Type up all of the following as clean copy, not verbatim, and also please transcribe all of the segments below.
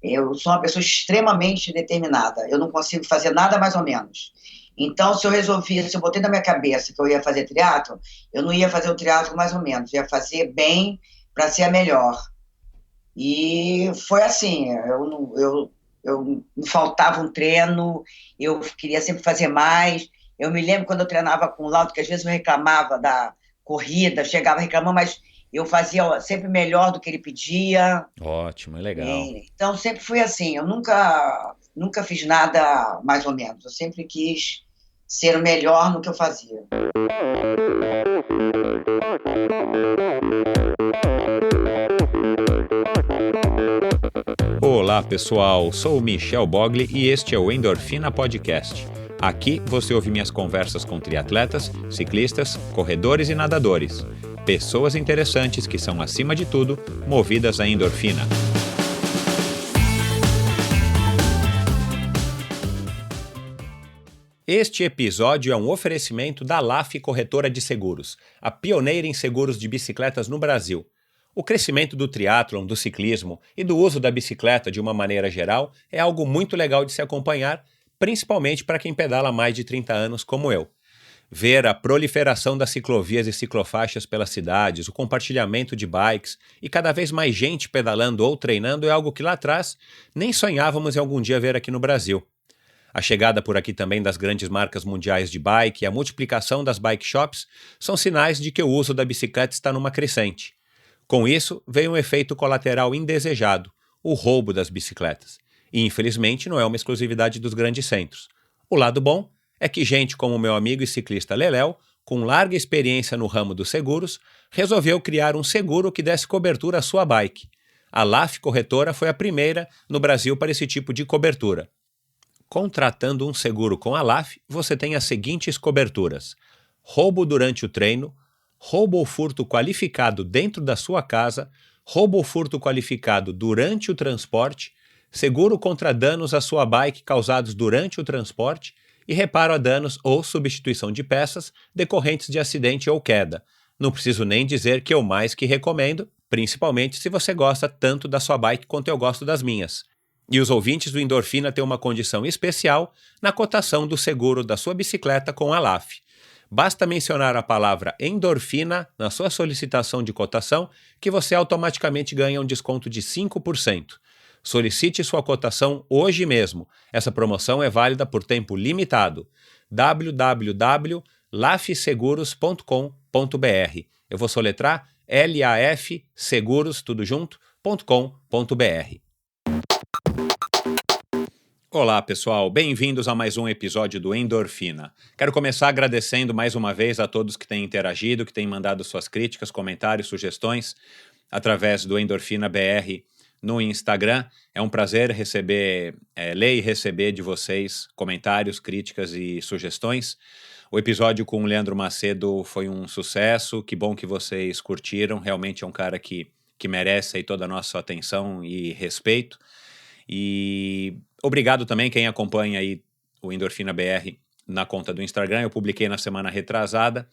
Eu sou uma pessoa extremamente determinada. Eu não consigo fazer nada mais ou menos. Então, se eu botei na minha cabeça que eu ia fazer triatlo, eu não ia fazer o triatlo mais ou menos, eu ia fazer bem para ser a melhor. E foi assim, eu me faltava um treino, eu queria sempre fazer mais. Eu me lembro quando eu treinava com o Lauto, que às vezes eu reclamava da corrida, chegava reclamando, mas eu fazia sempre melhor do que ele pedia. Ótimo, é legal. Então sempre fui assim, eu nunca fiz nada mais ou menos, eu sempre quis ser o melhor no que eu fazia. Olá, pessoal. Sou o Michel Bogli e este é o Endorfina Podcast. Aqui você ouve minhas conversas com triatletas, ciclistas, corredores e nadadores. Pessoas interessantes que são, acima de tudo, movidas à endorfina. Este episódio é um oferecimento da LAF Corretora de Seguros, a pioneira em seguros de bicicletas no Brasil. O crescimento do triatlon, do ciclismo e do uso da bicicleta de uma maneira geral é algo muito legal de se acompanhar, principalmente para quem pedala há mais de 30 anos como eu. Ver a proliferação das ciclovias e ciclofaixas pelas cidades, o compartilhamento de bikes e cada vez mais gente pedalando ou treinando é algo que lá atrás nem sonhávamos em algum dia ver aqui no Brasil. A chegada por aqui também das grandes marcas mundiais de bike e a multiplicação das bike shops são sinais de que o uso da bicicleta está numa crescente. Com isso, veio um efeito colateral indesejado, o roubo das bicicletas. E infelizmente não é uma exclusividade dos grandes centros. O lado bom é que gente como o meu amigo e ciclista Leléo, com larga experiência no ramo dos seguros, resolveu criar um seguro que desse cobertura à sua bike. A LAF Corretora foi a primeira no Brasil para esse tipo de cobertura. Contratando um seguro com a LAF, você tem as seguintes coberturas: roubo durante o treino, roubo ou furto qualificado dentro da sua casa, roubo ou furto qualificado durante o transporte, seguro contra danos à sua bike causados durante o transporte e reparo a danos ou substituição de peças decorrentes de acidente ou queda. Não preciso nem dizer que eu mais que recomendo, principalmente se você gosta tanto da sua bike quanto eu gosto das minhas. E os ouvintes do Endorfina têm uma condição especial na cotação do seguro da sua bicicleta com a LAF. Basta mencionar a palavra endorfina na sua solicitação de cotação que você automaticamente ganha um desconto de 5%. Solicite sua cotação hoje mesmo. Essa promoção é válida por tempo limitado. www.lafseguros.com.br. Eu vou soletrar LAF Seguros, tudo junto, .com.br. Olá, pessoal. Bem-vindos a mais um episódio do Endorfina. Quero começar agradecendo mais uma vez a todos que têm interagido, que têm mandado suas críticas, comentários, sugestões através do Endorfina BR no Instagram. É um prazer ler e receber de vocês comentários, críticas e sugestões. O episódio com o Leandro Macedo foi um sucesso. Que bom que vocês curtiram. Realmente é um cara que merece aí toda a nossa atenção e respeito. E obrigado também quem acompanha aí o Endorfina BR na conta do Instagram. Eu publiquei na semana retrasada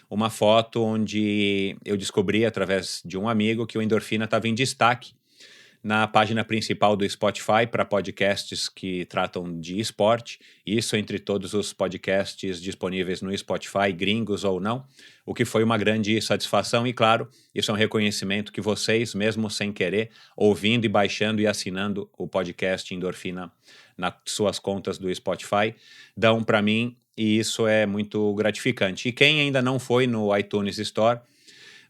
uma foto onde eu descobri, através de um amigo, que o Endorfina estava em destaque na página principal do Spotify para podcasts que tratam de esporte, isso entre todos os podcasts disponíveis no Spotify, gringos ou não, o que foi uma grande satisfação e, claro, isso é um reconhecimento que vocês, mesmo sem querer, ouvindo e baixando e assinando o podcast Endorfina nas suas contas do Spotify, dão para mim e isso é muito gratificante. E quem ainda não foi no iTunes Store,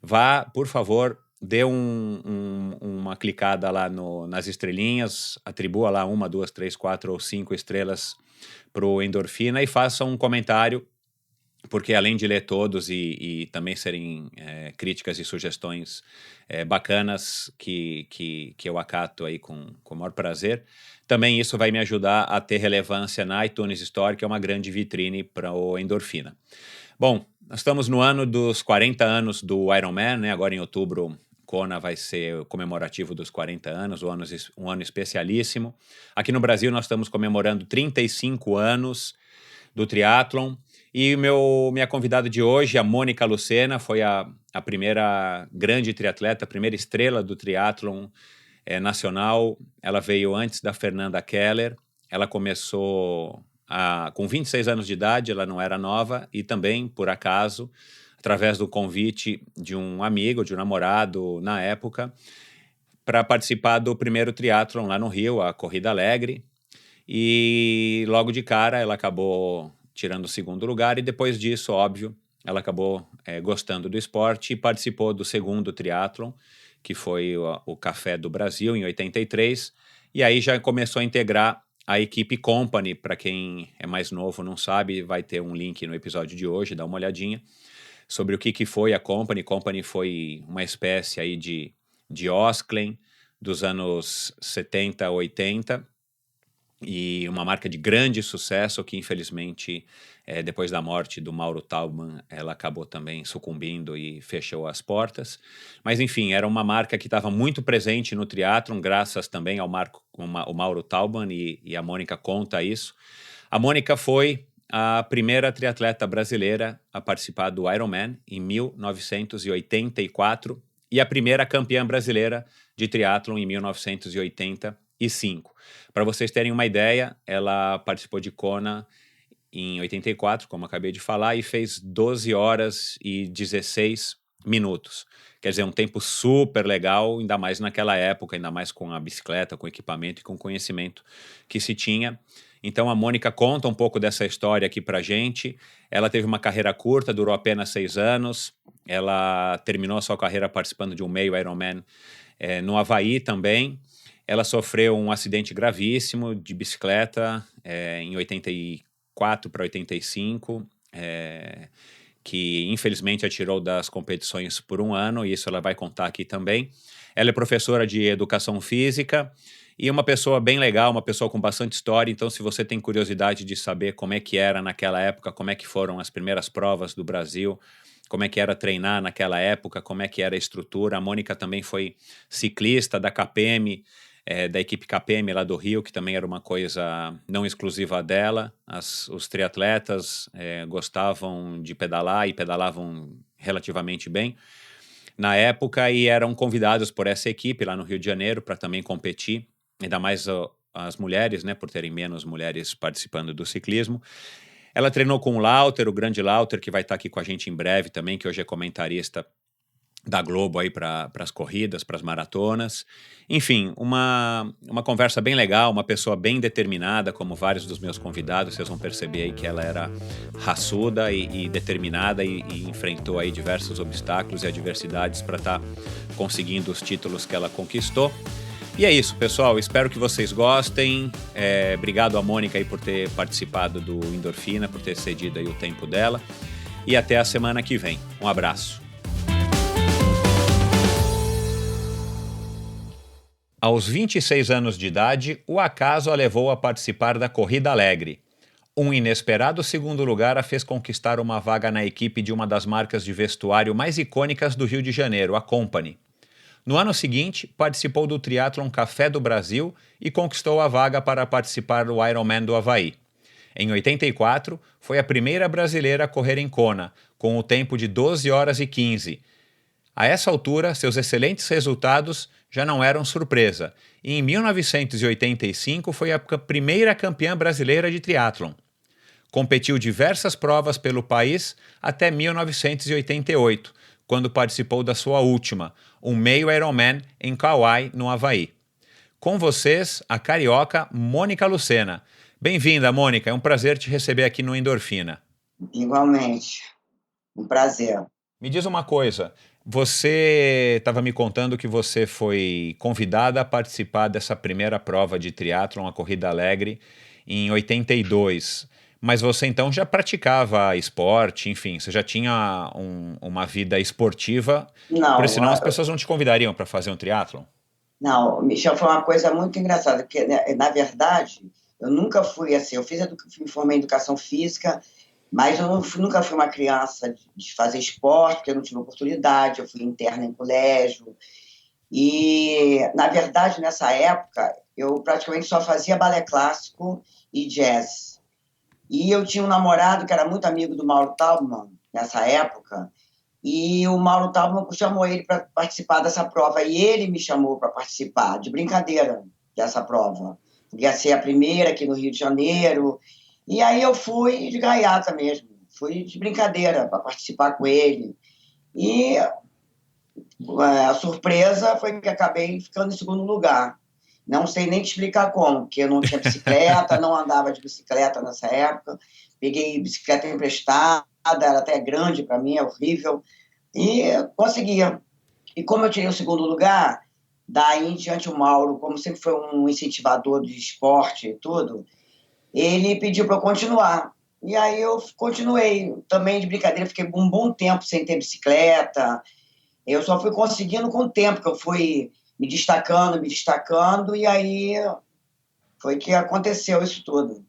vá, por favor, dê uma clicada lá nas estrelinhas, atribua lá 1, 2, 3, 4 ou 5 estrelas para o Endorfina e faça um comentário, porque além de ler todos e também serem críticas e sugestões bacanas que eu acato aí com o maior prazer, também isso vai me ajudar a ter relevância na iTunes Store, que é uma grande vitrine para o Endorfina. Bom, nós estamos no ano dos 40 anos do Ironman, né? Agora em outubro, Kona vai ser comemorativo dos 40 anos, um ano especialíssimo. Aqui no Brasil nós estamos comemorando 35 anos do triatlon. E minha convidada de hoje, a Mônica Lucena, foi a primeira grande triatleta, a primeira estrela do triatlon nacional. Ela veio antes da Fernanda Keller. Ela começou com 26 anos de idade, ela não era nova, e também, por acaso, através do convite de um amigo, de um namorado na época, para participar do primeiro triatlon lá no Rio, a Corrida Alegre. E logo de cara ela acabou tirando o segundo lugar, e depois disso, óbvio, ela acabou gostando do esporte e participou do segundo triatlon, que foi o Café do Brasil, em 83, e aí já começou a integrar a equipe Company. Para quem é mais novo não sabe, vai ter um link no episódio de hoje, dá uma olhadinha sobre o que foi a Company. Company foi uma espécie aí de Osklen dos anos 70, 80, e uma marca de grande sucesso que, infelizmente, depois da morte do Mauro Taubman, ela acabou também sucumbindo e fechou as portas. Mas, enfim, era uma marca que estava muito presente no triatlon, graças também ao Mauro Taubman, e a Mônica conta isso. A Mônica foi a primeira triatleta brasileira a participar do Ironman em 1984 e a primeira campeã brasileira de triatlon em 1985. Para vocês terem uma ideia, ela participou de Kona em 84, como acabei de falar, e fez 12 horas e 16 minutos. Quer dizer, um tempo super legal, ainda mais naquela época, ainda mais com a bicicleta, com o equipamento e com o conhecimento que se tinha. Então a Mônica conta um pouco dessa história aqui pra gente. Ela teve uma carreira curta, durou apenas 6 anos. Ela terminou a sua carreira participando de um meio Ironman no Havaí também. Ela sofreu um acidente gravíssimo de bicicleta em 84 para 85, que infelizmente a tirou das competições por um ano, e isso ela vai contar aqui também. Ela é professora de educação física e uma pessoa bem legal, uma pessoa com bastante história. Então, se você tem curiosidade de saber como é que era naquela época, como é que foram as primeiras provas do Brasil, como é que era treinar naquela época, como é que era a estrutura. A Mônica também foi ciclista da KPM, da equipe KPM lá do Rio, que também era uma coisa não exclusiva dela. Os triatletas gostavam de pedalar e pedalavam relativamente bem na época, e eram convidados por essa equipe lá no Rio de Janeiro para também competir, ainda mais as mulheres, né, por terem menos mulheres participando do ciclismo. Ela treinou com o Lauter, o grande Lauter, que vai estar aqui com a gente em breve também, que hoje é comentarista da Globo aí para as corridas, para as maratonas. Enfim, uma conversa bem legal, uma pessoa bem determinada, como vários dos meus convidados. Vocês vão perceber aí que ela era raçuda e determinada, e enfrentou aí diversos obstáculos e adversidades para estar conseguindo os títulos que ela conquistou. E é isso, pessoal. Espero que vocês gostem. Obrigado a Mônica aí por ter participado do Endorfina, por ter cedido aí o tempo dela. E até a semana que vem. Um abraço. Aos 26 anos de idade, o acaso a levou a participar da Corrida Alegre. Um inesperado segundo lugar a fez conquistar uma vaga na equipe de uma das marcas de vestuário mais icônicas do Rio de Janeiro, a Company. No ano seguinte, participou do triatlon Café do Brasil e conquistou a vaga para participar do Ironman do Havaí. Em 84, foi a primeira brasileira a correr em Kona, com o tempo de 12 horas e 15. A essa altura, seus excelentes resultados já não eram surpresa, e em 1985 foi a primeira campeã brasileira de triatlon. Competiu diversas provas pelo país até 1988, quando participou da sua última, um meio Ironman em Kauai, no Havaí. Com vocês, a carioca Mônica Lucena. Bem-vinda, Mônica, é um prazer te receber aqui no Endorfina. Igualmente, um prazer. Me diz uma coisa, você estava me contando que você foi convidada a participar dessa primeira prova de triatlon, a Corrida Alegre, em 82. Mas você então já praticava esporte, enfim, você já tinha uma vida esportiva, porque senão as pessoas não te convidariam para fazer um triatlon? Não, Michel, foi uma coisa muito engraçada, porque, na verdade, eu nunca fui assim, me formei em educação física, mas eu nunca fui uma criança de fazer esporte, porque eu não tive oportunidade, eu fui interna em colégio. E, na verdade, nessa época, eu praticamente só fazia balé clássico e jazz. E eu tinha um namorado que era muito amigo do Mauro Taubman, nessa época, e o Mauro Tauber chamou ele para participar dessa prova, e ele me chamou para participar, de brincadeira, dessa prova. Ia ser a primeira aqui no Rio de Janeiro, e aí eu fui de gaiata mesmo, fui de brincadeira para participar com ele. E a surpresa foi que acabei ficando em segundo lugar. Não sei nem te explicar como, porque eu não tinha bicicleta, não andava de bicicleta nessa época, peguei bicicleta emprestada, era até grande para mim, é horrível, e conseguia. E como eu tirei o segundo lugar, daí em diante o Mauro, como sempre foi um incentivador de esporte e tudo, ele pediu para eu continuar. E aí eu continuei, também de brincadeira, fiquei um bom tempo sem ter bicicleta. Eu só fui conseguindo com o tempo, que eu fui me destacando, e aí foi que aconteceu isso tudo.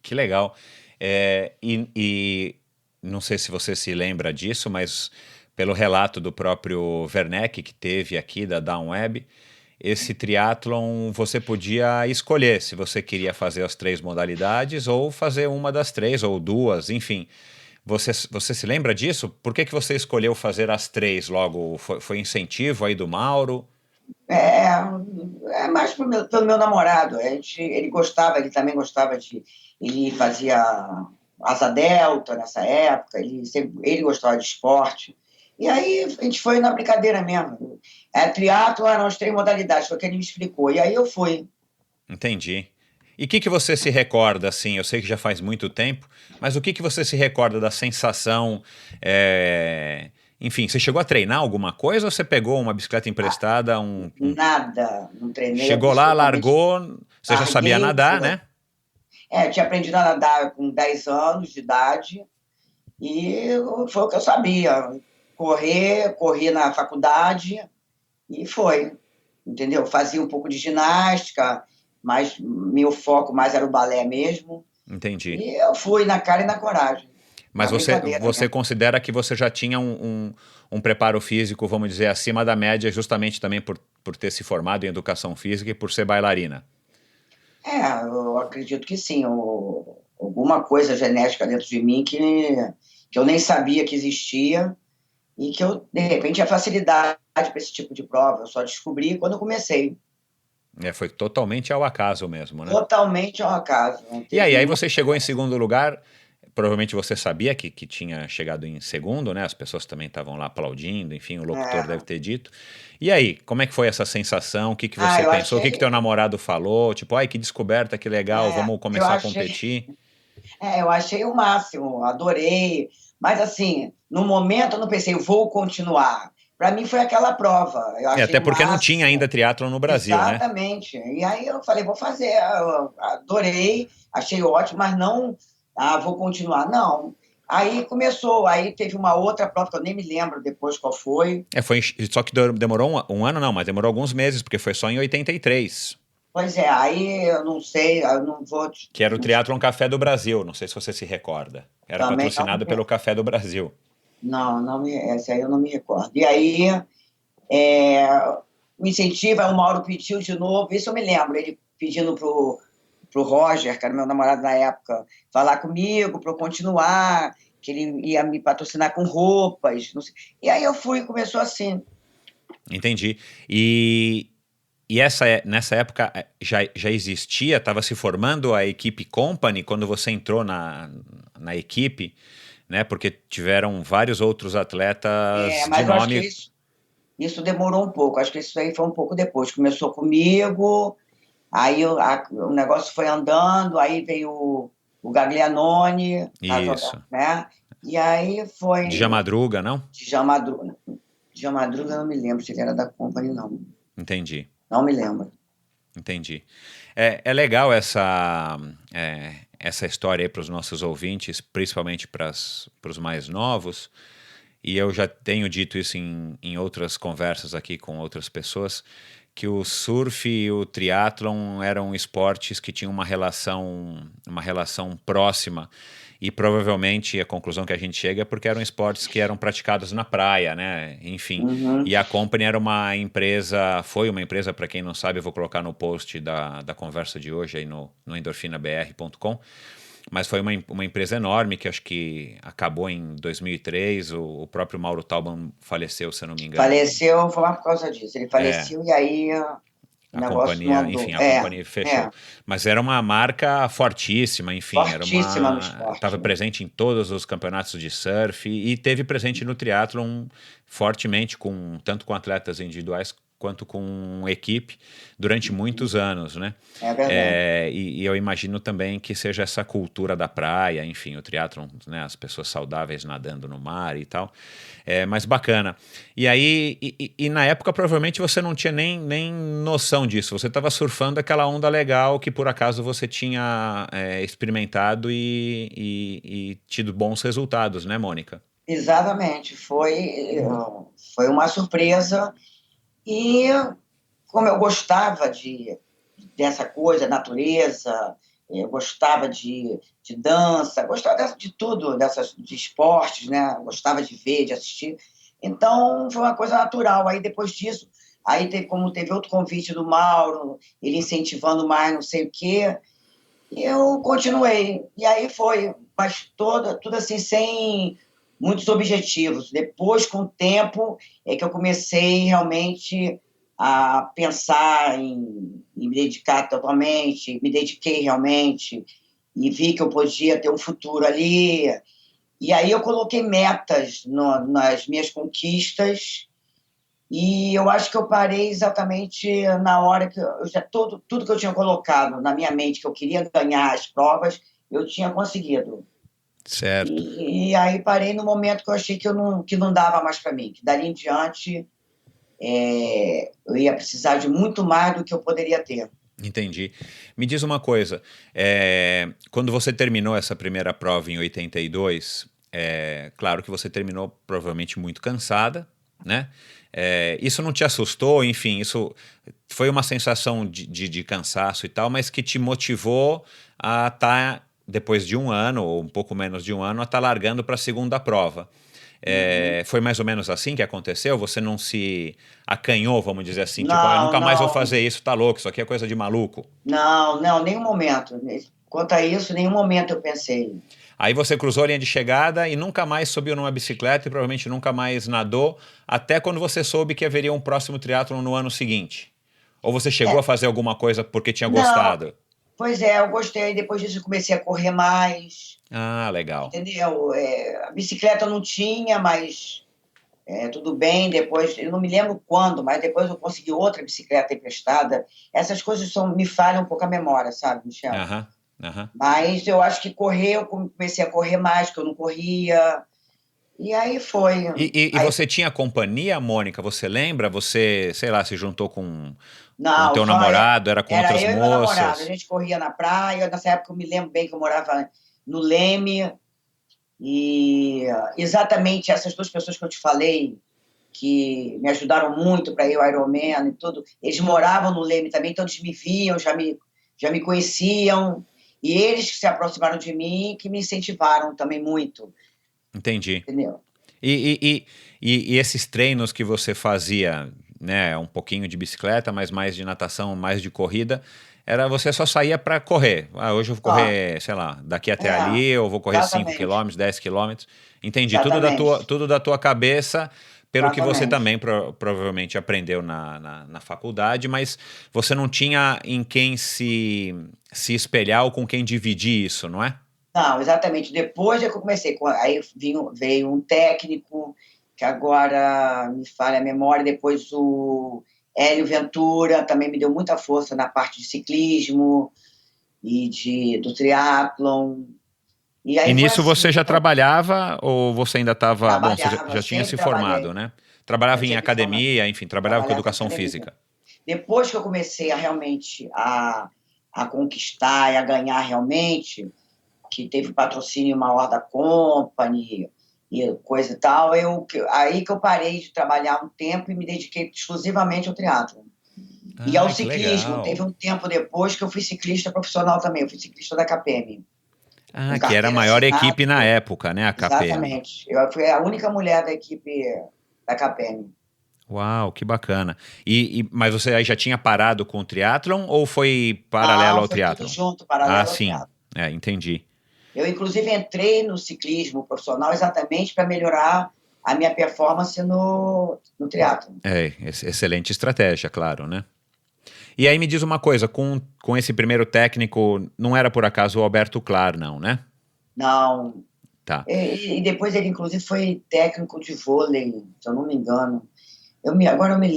Que legal. E não sei se você se lembra disso, mas pelo relato do próprio Werneck, que teve aqui da Downweb, esse triatlon você podia escolher se você queria fazer as 3 modalidades ou fazer uma das 3 ou duas, enfim. Você se lembra disso? Por que você escolheu fazer as 3 logo? Foi incentivo aí do Mauro? É, é mais pelo meu namorado. Ele gostava, ele também gostava de. Ele fazia asa delta nessa época, ele gostava de esporte. E aí a gente foi na brincadeira mesmo. Triatlo eram as 3 modalidades, foi o que ele me explicou. E aí eu fui. Entendi. E o que você se recorda, assim? Eu sei que já faz muito tempo, mas o que você se recorda da sensação? Enfim, você chegou a treinar alguma coisa ou você pegou uma bicicleta emprestada? Nada, não treinei Chegou lá, absolutamente. largou, você já sabia Larguei, nadar, fui. né? Eu tinha aprendido a nadar com 10 anos de idade e foi o que eu sabia. Correr na faculdade e foi, entendeu? Fazia um pouco de ginástica, mas meu foco mais era o balé mesmo. Entendi. E eu fui na cara e na coragem, Mas na brincadeira você mesmo. considera que você já tinha um preparo físico, vamos dizer, acima da média, justamente também por ter se formado em educação física e por ser bailarina? Eu acredito que sim. Alguma coisa genética dentro de mim que eu nem sabia que existia e que eu, de repente, tinha facilidade para esse tipo de prova. Eu só descobri quando eu comecei. Foi totalmente ao acaso mesmo, né? Totalmente ao acaso. Não E teve aí nenhuma você chegou em coordenação. segundo lugar, provavelmente você sabia que tinha chegado em segundo, né? As pessoas também estavam lá aplaudindo, enfim, o locutor deve É. ter dito. E aí, como é que foi essa sensação? O que você Eu pensou? O que achei. teu namorado falou? Tipo, ai, que descoberta, que legal, vamos Eu começar a achei. competir? Eu achei o máximo, adorei. Mas, assim, no momento eu não pensei, vou continuar. Para mim foi aquela prova. Eu achei Até o porque não tinha ainda máximo. triatlon no Brasil, né? Exatamente. E aí eu falei, vou fazer. Eu adorei, achei ótimo, mas não, vou continuar. Não. Aí começou, aí teve uma outra prova que eu nem me lembro depois qual foi. Só que demorou um ano, não, mas demorou alguns meses, porque foi só em 83, Pois é, aí eu não sei, eu não vou. que era o Triatlon Café do Brasil, não sei se você se recorda. Era Também não patrocinado me, pelo Café do Brasil. essa aí eu não me recordo. E aí, é, o incentivo, aí o Mauro pediu de novo, isso eu me lembro, ele pedindo pro Roger, que era meu namorado na época, falar comigo para eu continuar, que ele ia me patrocinar com roupas, não sei. E aí eu fui, começou assim. Entendi. E nessa época já existia, estava se formando a equipe Company quando você entrou na equipe, né? Porque tiveram vários outros atletas de Mas eu acho que nome. isso demorou um pouco, acho que isso aí foi um pouco depois. Começou comigo, aí o negócio foi andando, aí veio o Gaglianone a jogar, Isso. né? E aí foi Djamadruga, não? Djalma Madruga. Djalma Madruga, eu não me lembro se ele era da Company, não. Entendi. Não me lembro. Entendi. É legal essa história aí para os nossos ouvintes, principalmente para os mais novos, e eu já tenho dito isso em outras conversas aqui com outras pessoas, que o surf e o triatlon eram esportes que tinham uma relação próxima. E provavelmente a conclusão que a gente chega é porque eram esportes que eram praticados na praia, né? Enfim. Uhum. E a Company era uma empresa, foi uma empresa, para quem não sabe, eu vou colocar no post da conversa de hoje aí no endorfinabr.com. mas foi uma empresa enorme que acho que acabou em 2003. O próprio Mauro Tauban faleceu, se eu não me engano. Faleceu, foi lá por causa disso. Ele É, faleceu e aí o a negócio não companhia, enfim, andou. a companhia fechou. É, Mas era uma marca fortíssima, enfim, fortíssima no estava esporte, né? presente em todos os campeonatos de surf e teve presente no triatlon fortemente, tanto com atletas individuais quanto com equipe durante muitos anos, né? É verdade. E eu imagino também que seja essa cultura da praia, enfim, o triatlon, né? As pessoas saudáveis nadando no mar e tal. Mas bacana. E aí, na época, provavelmente você não tinha nem noção disso. Você estava surfando aquela onda legal que por acaso você tinha experimentado e tido bons resultados, né, Mônica? Exatamente. Foi uma surpresa. E como eu gostava dessa coisa, natureza, eu gostava de dança, gostava de tudo, de esportes, né? Gostava de ver, de assistir. Então, foi uma coisa natural. Aí, depois disso, como teve outro convite do Mauro, ele incentivando mais não sei o quê, e eu continuei. E aí foi, mas tudo assim, sem muitos objetivos. Depois, com o tempo, é que eu comecei realmente a pensar em me dedicar totalmente, me dediquei realmente, e vi que eu podia ter um futuro ali. E aí eu coloquei metas nas minhas conquistas, e eu acho que eu parei exatamente na hora que eu já tudo que eu tinha colocado na minha mente que eu queria ganhar as provas, eu tinha conseguido. Certo. E aí parei no momento que eu achei que não dava mais para mim, que dali em diante eu ia precisar de muito mais do que eu poderia ter. Entendi. Me diz uma coisa, quando você terminou essa primeira prova em 82, claro que você terminou provavelmente muito cansada, né? Isso não te assustou? Enfim, isso foi uma sensação de cansaço e tal, mas que te motivou a estar, depois de um ano, ou um pouco menos de um ano, a estar largando para a segunda prova. Uhum. Foi mais ou menos assim que aconteceu? Você não se acanhou, vamos dizer assim, tipo, eu Não, nunca mais vou não, fazer isso, tá louco, isso aqui é coisa de maluco. não, nenhum momento. Quanto a isso, nenhum momento eu pensei. Aí você cruzou a linha de chegada e nunca mais subiu numa bicicleta e provavelmente nunca mais nadou, até quando você soube que haveria um próximo triatlon no ano seguinte. Ou você chegou a É, fazer alguma coisa porque tinha não, gostado? pois é, eu gostei. Depois disso, eu comecei a correr mais, Ah, legal. entendeu? A bicicleta eu não tinha, mas tudo bem. Depois, eu não me lembro quando, mas depois eu consegui outra bicicleta emprestada. Essas coisas me falham um pouco a memória, sabe, Michel? Aham, aham. Mas eu acho que correr, eu comecei a correr mais, que eu não corria. E aí foi. E você tinha companhia, Mônica? Você lembra? Você, sei lá, se juntou com o Não, teu namorado, era com era outras eu e meu namorado. A moças? gente corria na praia. Nessa época eu me lembro bem que eu morava no Leme. E exatamente essas duas pessoas que eu te falei, que me ajudaram muito para ir ao Ironman e tudo, eles moravam no Leme também, então eles me viam, já me conheciam. E eles que se aproximaram de mim, que me incentivaram também muito, Entendi. entendeu? E esses treinos que você fazia, né, um pouquinho de bicicleta, mas mais de natação, mais de corrida, você só saía para correr. Ah, hoje eu vou Só, correr, sei lá, daqui até é, ali, eu vou correr 5 exatamente, quilômetros, 10 quilômetros. Entendi. exatamente, Tudo da tua cabeça, pelo que você exatamente. também provavelmente aprendeu na faculdade, mas você não tinha em quem se espelhar ou com quem dividir isso, não é? Não, exatamente. Depois é que eu comecei, aí veio um técnico, que agora me falha a memória, depois o Hélio Ventura também me deu muita força na parte de ciclismo do triatlon. E E aí foi nisso assim, você já trabalhava ou você ainda estava. Bom, você trabalhava, já tinha sempre se formado, trabalhei, né? Trabalhava já em tinha me formado, academia, enfim, trabalhava com trabalhava em educação academia. física. Depois que eu comecei a realmente a conquistar e a ganhar realmente, que teve patrocínio maior da Company e coisa e tal, aí que eu parei de trabalhar um tempo e me dediquei exclusivamente ao triatlo. E ao Ai, que ciclismo, teve legal. um tempo depois que eu fui ciclista profissional também, eu fui ciclista da KPM, com Ah, que era a carteira maior assinada, equipe na época, né? A KPM. exatamente. Eu fui a única mulher da equipe da KPM. Uau, que bacana. Mas você aí já tinha parado com o triatlon ou foi paralelo Não, ao foi tudo triatlon? junto, Ah, paralelo ao sim. triatlo. Entendi. Eu, inclusive, entrei no ciclismo profissional exatamente para melhorar a minha performance no triatlo. Excelente estratégia, claro, né? E aí me diz uma coisa, com esse primeiro técnico, não era por acaso o Alberto Clar, não, né? Não. Tá, E depois ele, inclusive, foi técnico de vôlei, se eu não me engano. Agora não me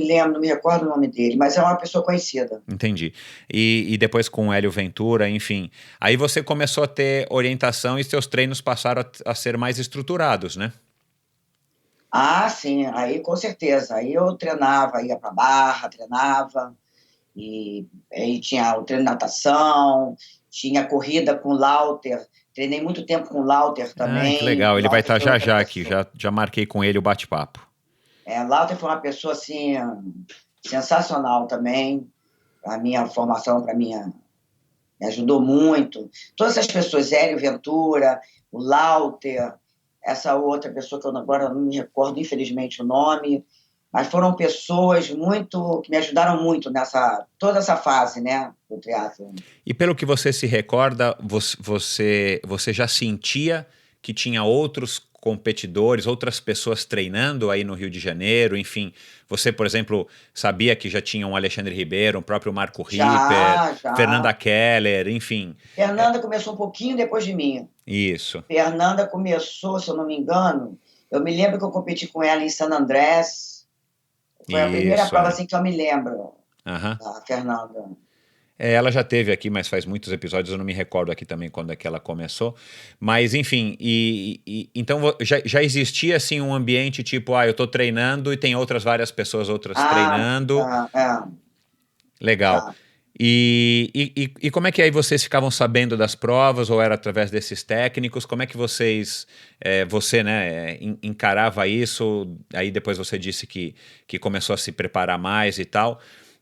lembro, não me recordo o nome dele, mas é uma pessoa conhecida. entendi. E depois com o Hélio Ventura, enfim. Aí você começou a ter orientação e seus treinos passaram a ser mais estruturados, né? Ah, sim, aí com certeza. Aí eu treinava, ia para Barra, treinava, e aí tinha o treino de natação, tinha corrida com o Lauter, treinei muito tempo com o Lauter Ah, que também. legal. O Ele vai Lauter estar foi já outra já aqui, pessoa. já marquei com ele o bate-papo. O Lauter foi uma pessoa assim sensacional também. A minha formação, para minha me ajudou muito. Todas essas pessoas, Hélio Ventura, o Lauter, essa outra pessoa que eu agora não me recordo, infelizmente, o nome, mas foram pessoas muito que me ajudaram muito nessa toda essa fase, né, do triatlo. E pelo que você se recorda, você já sentia que tinha outros competidores, outras pessoas treinando aí no Rio de Janeiro, enfim, você, por exemplo, sabia que já tinha um Alexandre Ribeiro, um próprio Marco Ripper, Já, Fernanda já. Keller, enfim. Fernanda começou um pouquinho depois de mim. Isso. Fernanda começou, se eu não me engano, eu me lembro que eu competi com ela em San Andrés. Foi a primeira Isso, prova é. assim que eu me lembro, Aham. da Fernanda. Ela já teve aqui, mas faz muitos episódios, eu não me recordo aqui também quando é que ela começou. Mas, enfim, então já existia assim um ambiente tipo, eu tô treinando e tem outras várias pessoas, outras Ah, treinando. Legal. já. E como é que aí vocês ficavam sabendo das provas, ou era através desses técnicos? Como é que você, né, encarava isso? Aí depois você disse que começou a se preparar mais e tal.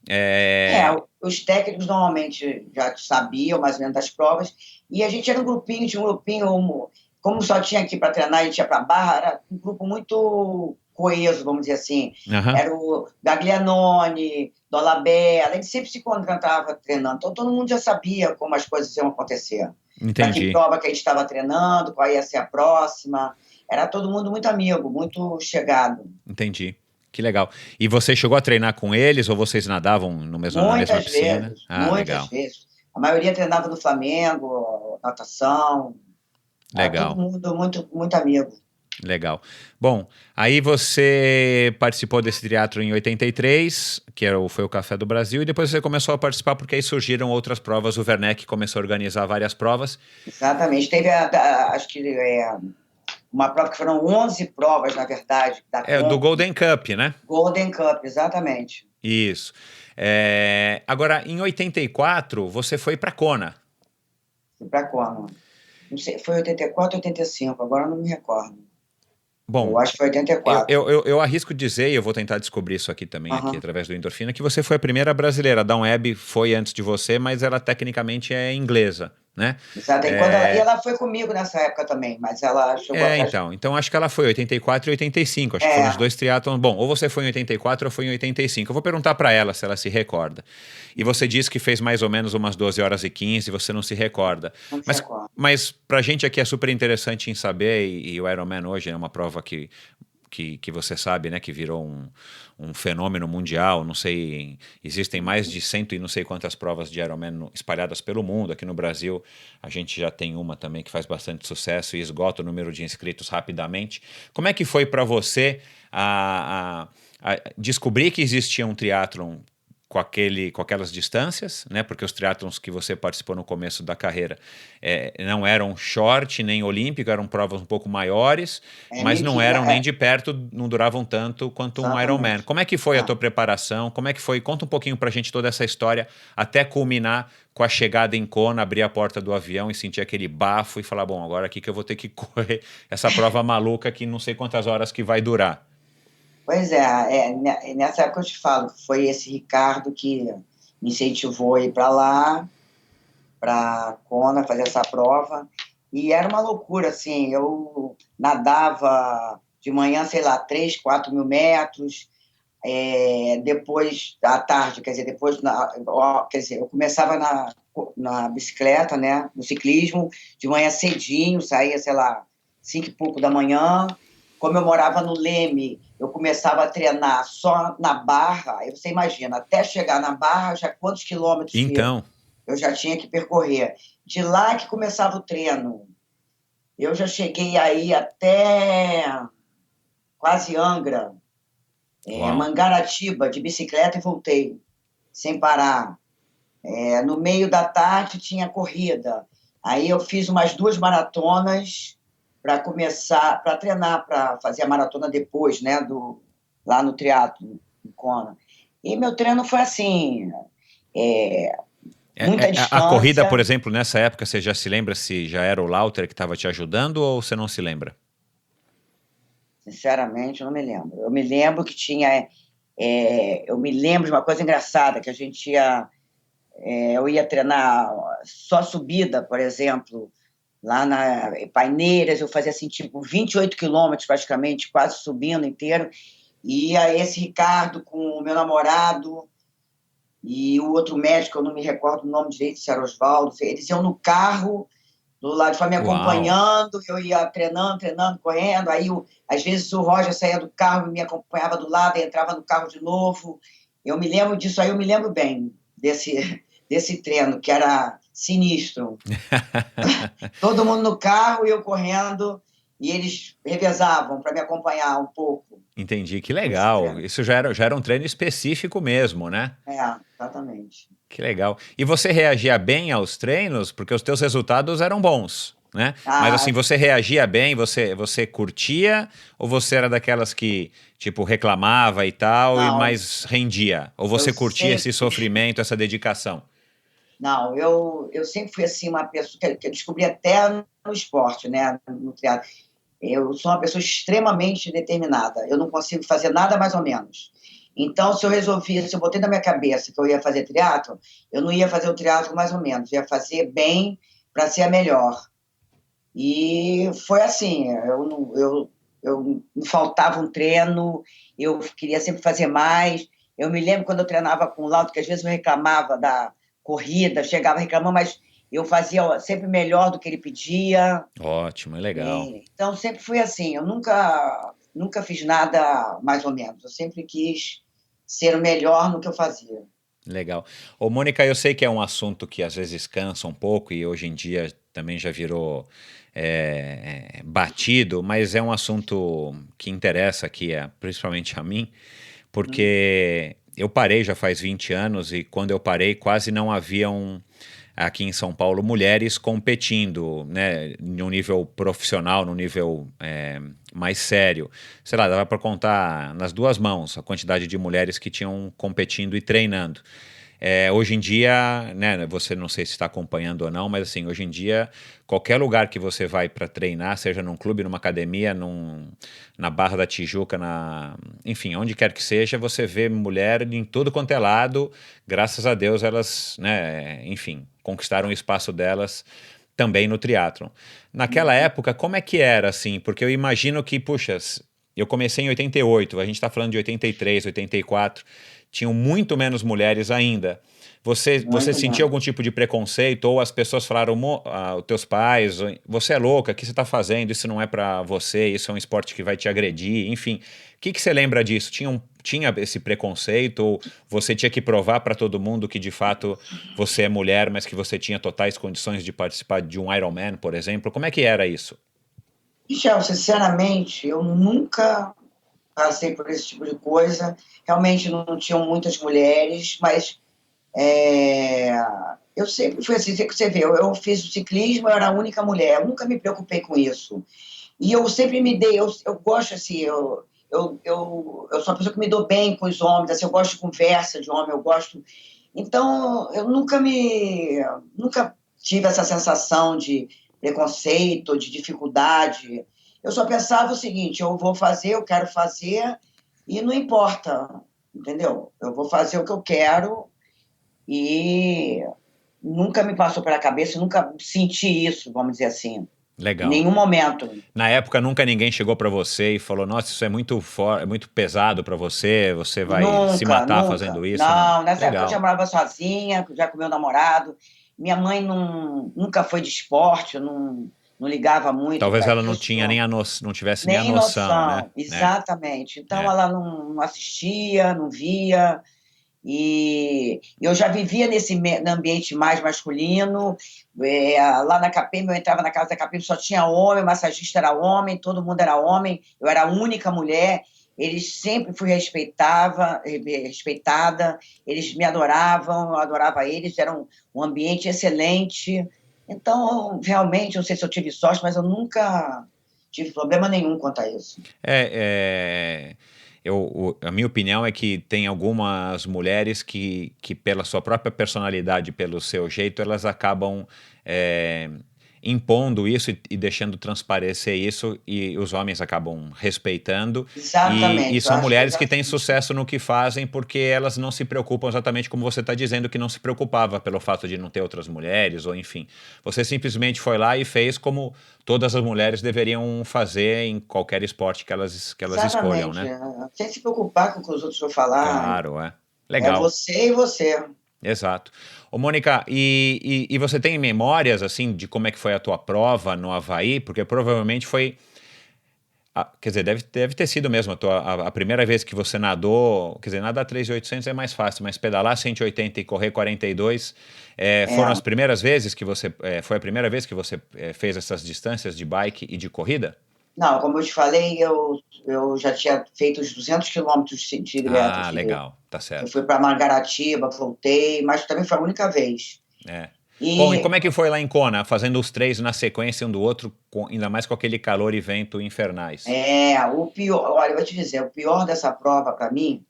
É, É, os técnicos normalmente já sabiam mais ou menos das provas, e a gente era um grupinho, tinha um grupinho, como só tinha aqui para treinar e tinha para Barra, era um grupo muito coeso, vamos dizer assim. aham, Era o Gaglianone, Dolabella, a gente sempre se encontrava treinando, então todo mundo já sabia como as coisas iam acontecer, para que entendi. prova que a gente estava treinando, qual ia ser a próxima. Era todo mundo muito amigo, muito chegado. Entendi. Que legal. E você chegou a treinar com eles ou vocês nadavam na mesma Muitas piscina? vezes, Ah, muitas legal. vezes. A maioria treinava no Flamengo, natação, era todo Legal. mundo muito, muito amigo. Legal. Bom, aí você participou desse triatlo em 83, foi o Café do Brasil, e depois você começou a participar porque aí surgiram outras provas. O Werneck começou a organizar várias provas. Exatamente. Teve, acho que uma prova que foram 11 provas, na verdade, da É, do Conco, Golden Cup, né? Golden Cup, exatamente. Isso. Agora, em 84, você foi para Kona. Fui para Kona. Não sei, foi 84 ou 85, agora eu não me recordo. Eu Bom, acho que foi Eu, 84. eu, eu, eu arrisco dizer, e eu vou tentar descobrir isso aqui também, aqui Aham. através do Endorfina, que você foi a primeira brasileira. A Dawn Webb foi antes de você, mas ela tecnicamente é inglesa, né? Exato. E É, ela foi comigo nessa época também, mas ela chegou atrás. então acho que ela foi 84 e 85, acho que foram os É, dois triatlons. Bom, ou você foi em 84 ou foi em 85. Eu vou perguntar para ela se ela se recorda. E você disse que fez mais ou menos umas 12 horas e 15, você não se recorda. não se Mas, recorda. mas pra gente aqui é super interessante em saber, e o Ironman hoje é uma prova que você sabe, né, que virou um fenômeno mundial, não sei, existem mais de cento e não sei quantas provas de Ironman espalhadas pelo mundo. Aqui no Brasil a gente já tem uma também que faz bastante sucesso e esgota o número de inscritos rapidamente. Como é que foi para você a descobrir que existia um triatlon com aquelas distâncias, né? Porque os triatlons que você participou no começo da carreira não eram short nem olímpico, eram provas um pouco maiores, É mas não 1.500, eram nem de perto, não duravam tanto quanto um Ironman. exatamente. Como é que foi a Ah, tua preparação? Como é que foi? Conta um pouquinho pra gente toda essa história até culminar com a chegada em Kona, abrir a porta do avião e sentir aquele bafo e falar, bom, agora aqui que eu vou ter que correr essa prova maluca que não sei quantas horas que vai durar. pois nessa época eu te falo, foi esse Ricardo que me incentivou a ir para lá, para Kona, fazer essa prova, e era uma loucura, assim, eu nadava de manhã, sei lá, 3, 4 mil metros, depois à tarde, quer dizer, quer dizer, eu começava na bicicleta, né? No ciclismo, de manhã cedinho, saía, sei lá, 5 e pouco da manhã. Como eu morava no Leme, eu começava a treinar só na Barra. Aí você imagina, até chegar na Barra, já quantos quilômetros que Então, eu já tinha que percorrer. De lá que começava o treino. Eu já cheguei aí até quase Angra, uau. Mangaratiba, de bicicleta e voltei, sem parar. No meio da tarde tinha corrida. Aí eu fiz umas 2 maratonas para começar, para treinar, para fazer a maratona depois, né, lá no triatlo, em Kona. E meu treino foi assim, é, muita A corrida, por distância. exemplo, nessa época, você já se lembra se já era o Lauter que estava te ajudando ou você não se lembra? Sinceramente, eu não me lembro. Eu me lembro que tinha. Eu me lembro de uma coisa engraçada, que a gente ia. Eu ia treinar só subida, por exemplo, lá na Paineiras, eu fazia assim, tipo, 28 quilômetros praticamente, quase subindo inteiro. E ia esse Ricardo com o meu namorado e o outro médico, eu não me recordo o nome direito, se era Oswaldo, eles iam no carro do lado de fora me Uau, acompanhando, eu ia treinando, treinando, correndo, aí às vezes o Roger saía do carro e me acompanhava do lado, e entrava no carro de novo. Eu me lembro disso aí, eu me lembro bem desse treino, que era sinistro. Todo mundo no carro e eu correndo, e eles revezavam para me acompanhar um pouco entendi, que nesse legal. treino. Isso já era um treino específico mesmo, né? Exatamente. Que legal. E você reagia bem aos treinos? Porque os teus resultados eram bons, né? Mas assim, Ah, você reagia bem, você curtia? Ou você era daquelas que, tipo, reclamava e tal, e não, mais rendia? Ou eu você curtia esse sempre sofrimento, essa dedicação? Não, eu sempre fui assim uma pessoa que eu descobri até no esporte, né, no teatro. Eu sou uma pessoa extremamente determinada. Eu não consigo fazer nada mais ou menos. Então, se eu botei na minha cabeça que eu ia fazer triatlo, eu não ia fazer o triatlo mais ou menos, eu ia fazer bem para ser a melhor. E foi assim, eu me faltava um treino, eu queria sempre fazer mais. Eu me lembro quando eu treinava com o Lauto, que às vezes eu reclamava da corrida, chegava reclamando, mas eu fazia sempre melhor do que ele pedia. Ótimo, é legal. Então sempre fui assim, eu nunca fiz nada mais ou menos. Eu sempre quis ser o melhor no que eu fazia. Legal. Ô, Mônica, eu sei que é um assunto que às vezes cansa um pouco e hoje em dia também já virou batido, mas é um assunto que interessa aqui, principalmente a mim, Hum. porque eu parei já faz 20 anos e quando eu parei quase não haviam aqui em São Paulo mulheres competindo, né, no nível profissional, no nível mais sério. Sei lá, dava para contar nas duas mãos a quantidade de mulheres que tinham competindo e treinando. Hoje em dia, né, você não sei se está acompanhando ou não, mas assim, hoje em dia, qualquer lugar que você vai para treinar, seja num clube, numa academia, na Barra da Tijuca, enfim, onde quer que seja, você vê mulher em tudo quanto é lado. Graças a Deus elas, né, enfim, conquistaram o espaço delas também no triatlon. Naquela Uhum. época, como é que era assim? Porque eu imagino que, puxa, eu comecei em 88, a gente está falando de 83, 84, tinham muito menos mulheres ainda. Você Muito sentia bom. algum tipo de preconceito ou as pessoas falaram, os teus pais, você é louca, o que você está fazendo? Isso não é para você, isso é um esporte que vai te agredir, enfim. O que você lembra disso? Tinha esse preconceito ou você tinha que provar para todo mundo que de fato você é mulher, mas que você tinha totais condições de participar de um Ironman, por exemplo? Como é que era isso? Michel, sinceramente, eu nunca passei por esse tipo de coisa. Realmente não tinham muitas mulheres, mas é, eu sempre fui assim, você vê, eu fiz o ciclismo, eu era a única mulher, eu nunca me preocupei com isso. E eu sempre me dei, eu gosto assim, eu sou uma pessoa que me dou bem com os homens, assim, eu gosto de conversa de homem, eu gosto. Então, eu nunca tive essa sensação de preconceito, de dificuldade. Eu só pensava o seguinte: eu vou fazer, eu quero fazer, e não importa, entendeu? Eu vou fazer o que eu quero e nunca me passou pela cabeça, nunca senti isso, vamos dizer assim, em Legal. nenhum momento. Na época nunca ninguém chegou para você e falou: "Nossa, isso é é muito pesado para você, você vai se Nunca, matar nunca. fazendo isso", não. Não, nessa época eu já Legal. morava sozinha, já com meu namorado. Minha mãe nunca foi de esporte, não ligava muito Talvez para ela não tinha isso. não tivesse nem a Nem noção, né? noção, exatamente. Então, É. ela não assistia, não via, e eu já vivia no ambiente mais masculino. Lá na Capem, eu entrava na casa da Capem, só tinha homem, o massagista era homem, todo mundo era homem, eu era a única mulher. Eles sempre fui respeitada, eles me adoravam, eu adorava eles, era um ambiente excelente. Então, realmente, não sei se eu tive sorte, mas eu nunca tive problema nenhum quanto a isso. A minha opinião é que tem algumas mulheres que pela sua própria personalidade, pelo seu jeito, elas acabam é, impondo isso e deixando transparecer isso, e os homens acabam respeitando, e Exatamente, eu são acho que é mulheres que têm exatamente sucesso no que fazem porque elas não se preocupam exatamente como você está dizendo que não se preocupava pelo fato de não ter outras mulheres, ou enfim. Você simplesmente foi lá e fez como todas as mulheres deveriam fazer em qualquer esporte que elas escolham, exatamente. né? Sem se preocupar com o que os outros vão falar. Claro, é. É Legal, você e você. exato. Ô, Mônica, e você tem memórias, assim, de como é que foi a tua prova no Havaí? Porque provavelmente foi... quer dizer, deve ter sido mesmo a primeira vez que você nadou. Quer dizer, nadar 3.800 é mais fácil, mas pedalar 180 e correr 42 foram É. as primeiras vezes que você... foi a primeira vez que você fez essas distâncias de bike e de corrida? Não, como eu te falei, eu já tinha feito os 200 quilômetros de direto. Ah, legal, tá Eu certo. fui para Mangaratiba, voltei, mas também foi a única vez. É. Bom, e E como é que foi lá em Kona, fazendo os três na sequência um do outro, ainda mais com aquele calor e vento infernais? o pior, olha, eu vou te dizer, o pior dessa prova para mim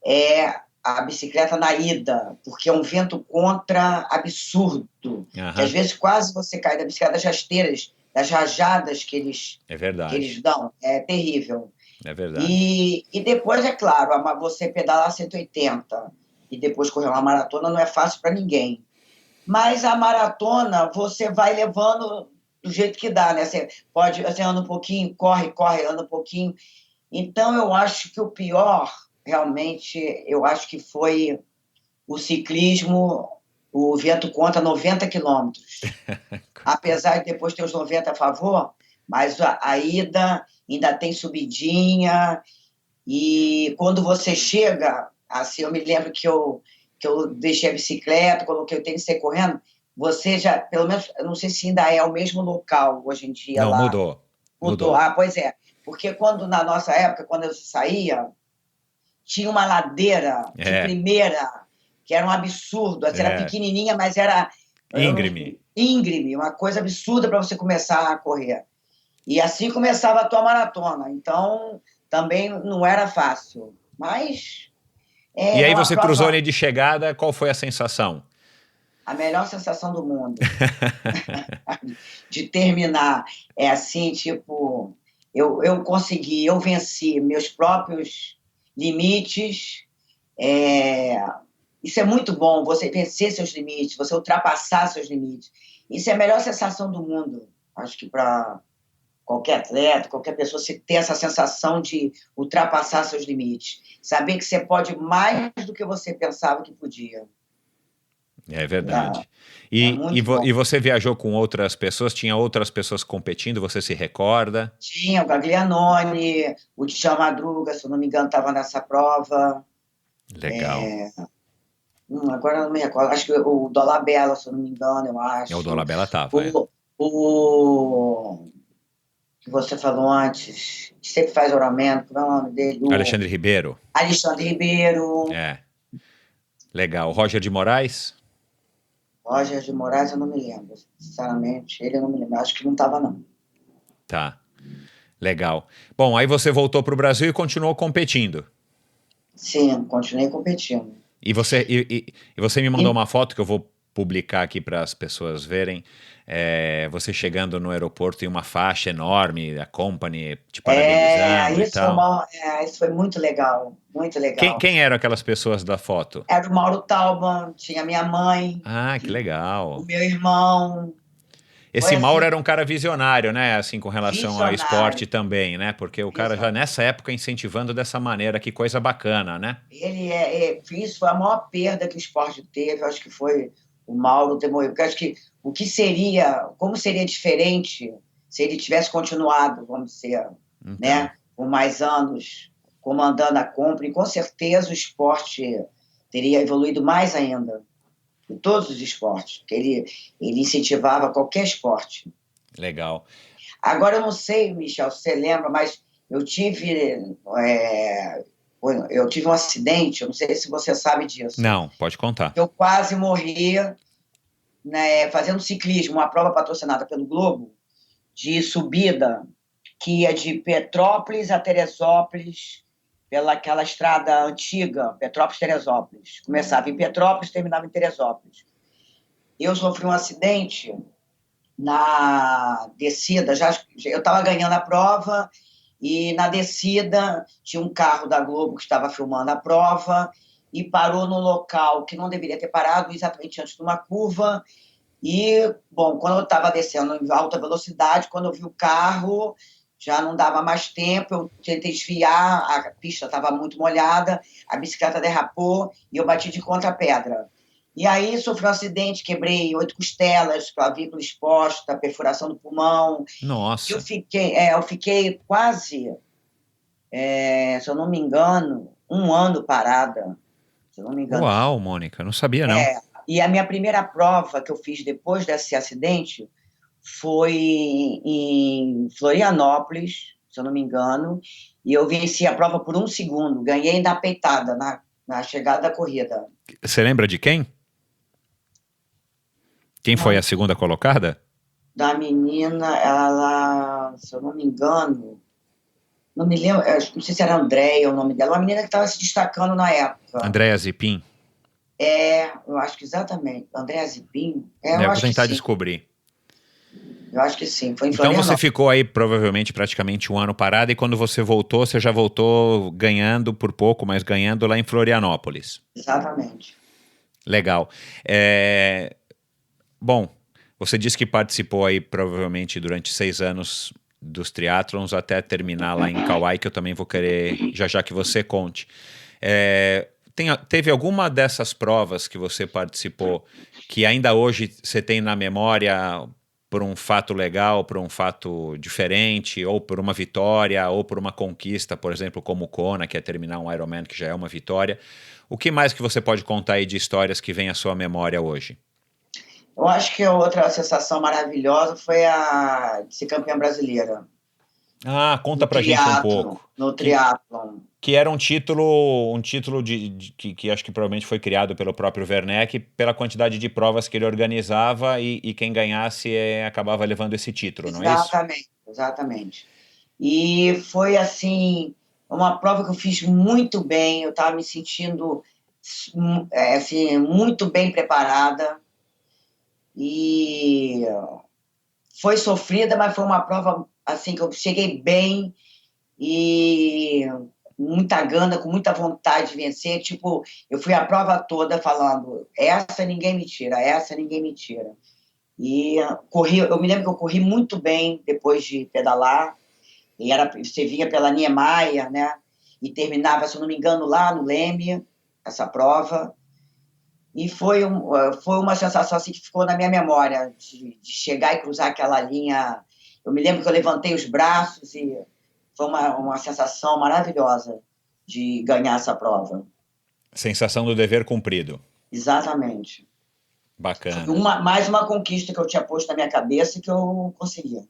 é a bicicleta na ida, porque é um vento contra absurdo, que às Aham, vezes quase você cai da bicicleta das rasteiras, das rajadas é que eles verdade, dão, é terrível. é verdade. E depois, é claro, você pedalar 180 e depois correr uma maratona não é fácil para ninguém. Mas a maratona você vai levando do jeito que dá, né? Você anda um pouquinho, corre, anda um pouquinho. Então, eu acho que o pior, realmente, eu acho que foi o ciclismo, o vento contra 90 quilômetros. Apesar de depois ter os 90 a favor, mas a ida ainda tem subidinha, e quando você chega, assim, eu me lembro que eu deixei a bicicleta, coloquei o tênis e saí correndo, você já, pelo menos, eu não sei se ainda é o mesmo local hoje em dia Não, lá. mudou, Mudou. mudou. Ah, pois é. Porque quando, na nossa época, quando eu saía, tinha uma ladeira de É, primeira, que era um absurdo. Assim, era é, pequenininha, mas era íngreme. íngreme, uma coisa absurda para você começar a correr. E assim começava a tua maratona. Então, também não era fácil. Mas E é aí uma você cruzou a prova, linha de chegada, qual foi a sensação? a melhor sensação do mundo, de terminar. É assim, tipo, eu consegui, eu venci meus próprios limites. É, isso é muito bom, você vencer seus limites, você ultrapassar seus limites. Isso é a melhor sensação do mundo. Acho que para qualquer atleta, qualquer pessoa, se ter essa sensação de ultrapassar seus limites. Saber que você pode mais do que você pensava que podia. É É, verdade. é E muito bom. você viajou com outras pessoas? Tinha outras pessoas competindo? Você se recorda? Tinha o Gaglianone, o Tchau Madruga, se eu não me engano, estava nessa prova. Legal. Agora eu não me recordo. Acho que o Dolabella, se eu não me engano, eu É o acho. Dolabella tava, é. O, o que você falou antes, que sempre faz oramento, qual é o nome dele? O Alexandre Ribeiro? Alexandre Ribeiro. É, legal. Roger de Moraes? Roger de Moraes, eu não me lembro. Sinceramente, ele eu não me lembro. Acho que não estava, não. Tá, legal. Bom, aí você voltou para o Brasil e continuou competindo. Sim, continuei competindo. E você me mandou E, uma foto que eu vou publicar aqui para as pessoas verem. Você chegando no aeroporto em uma faixa enorme, a Company te parabenizando e tal. isso foi muito legal, muito Quem, legal. quem eram aquelas pessoas da foto? Era o Mauro Tauban, tinha minha mãe, Ah, que o legal. meu irmão. Foi Esse Mauro assim, era um cara visionário, né? Assim, com relação ao esporte visionário, também, né? Porque o cara já visionário. nessa época incentivando dessa maneira, que coisa bacana, né? Isso foi a maior perda que o esporte teve, acho que foi o Mauro ter morrido. Porque acho que como seria diferente se ele tivesse continuado, vamos dizer, Então, né, por mais anos comandando a compra, e com certeza o esporte teria evoluído mais ainda, em todos os esportes, porque ele incentivava qualquer esporte. legal. Agora, eu não sei, Michel, se você lembra, mas é, eu tive um acidente, eu não sei se você sabe disso. Não, pode contar. Eu quase morri, né, fazendo ciclismo, uma prova patrocinada pelo Globo, de subida, que ia de Petrópolis a Teresópolis, pela aquela estrada antiga, Petrópolis-Teresópolis. Começava em Petrópolis, terminava em Teresópolis. Eu sofri um acidente na descida, eu estava ganhando a prova, e na descida tinha um carro da Globo que estava filmando a prova e parou no local que não deveria ter parado, exatamente antes de uma curva. E, bom, quando eu estava descendo em alta velocidade, quando eu vi o carro, já não dava mais tempo, eu tentei desviar, a pista estava muito molhada, a bicicleta derrapou e eu bati de contra a pedra. E aí sofri um acidente, quebrei 8 costelas, clavícula exposta, perfuração do pulmão. Nossa. Eu fiquei quase, se eu não me engano, um ano parada, se eu não me engano. Uau, Mônica, não sabia não. E a minha primeira prova que eu fiz depois desse acidente foi em Florianópolis, se eu não me engano, e eu venci a prova por 1 segundo, ganhei na peitada, na chegada da corrida. Você lembra de quem? Quem foi a segunda colocada? Da menina, ela, se eu não me engano, não me lembro, não sei se era Andréia o nome dela, uma menina que estava se destacando na época. Andréa Zipin? Eu acho que exatamente. Andréa Zipin? Eu vou acho que tentar sim. descobrir. Eu acho que sim, foi em Então Florianópolis. você ficou aí provavelmente praticamente um ano parado e quando você voltou, você já voltou ganhando por pouco, mas ganhando lá em Florianópolis. Exatamente. Legal. Bom, você disse que participou aí provavelmente durante 6 anos dos triatlons até terminar lá em Kauai, que eu também vou querer já que você conte. Teve alguma dessas provas que você participou que ainda hoje você tem na memória por um fato legal, por um fato diferente, ou por uma vitória, ou por uma conquista, por exemplo, como o Kona, que é terminar um Ironman, que já é uma vitória. O que mais que você pode contar aí de histórias que vem à sua memória hoje? Eu acho que a outra sensação maravilhosa foi a de ser campeã brasileira. Conta pra gente um pouco. No triatlon. Que era um título que acho que provavelmente foi criado pelo próprio Werneck pela quantidade de provas que ele organizava e quem ganhasse acabava levando esse título, não é isso? Exatamente. E foi, assim, uma prova que eu fiz muito bem, eu estava me sentindo assim, muito bem preparada, e foi sofrida, mas foi uma prova assim, que eu cheguei bem e muita gana, com muita vontade de vencer. Tipo, eu fui a prova toda falando: essa ninguém me tira, essa ninguém me tira. E eu me lembro que eu corri muito bem depois de pedalar. E você vinha pela Niemeyer, né? E terminava, se eu não me engano, lá no Leme, essa prova. E foi uma sensação assim que ficou na minha memória, de chegar e cruzar aquela linha. Eu me lembro que eu levantei os braços e foi uma sensação maravilhosa de ganhar essa prova. Sensação do dever cumprido. Exatamente. Bacana. Foi mais uma conquista que eu tinha posto na minha cabeça e que eu conseguia.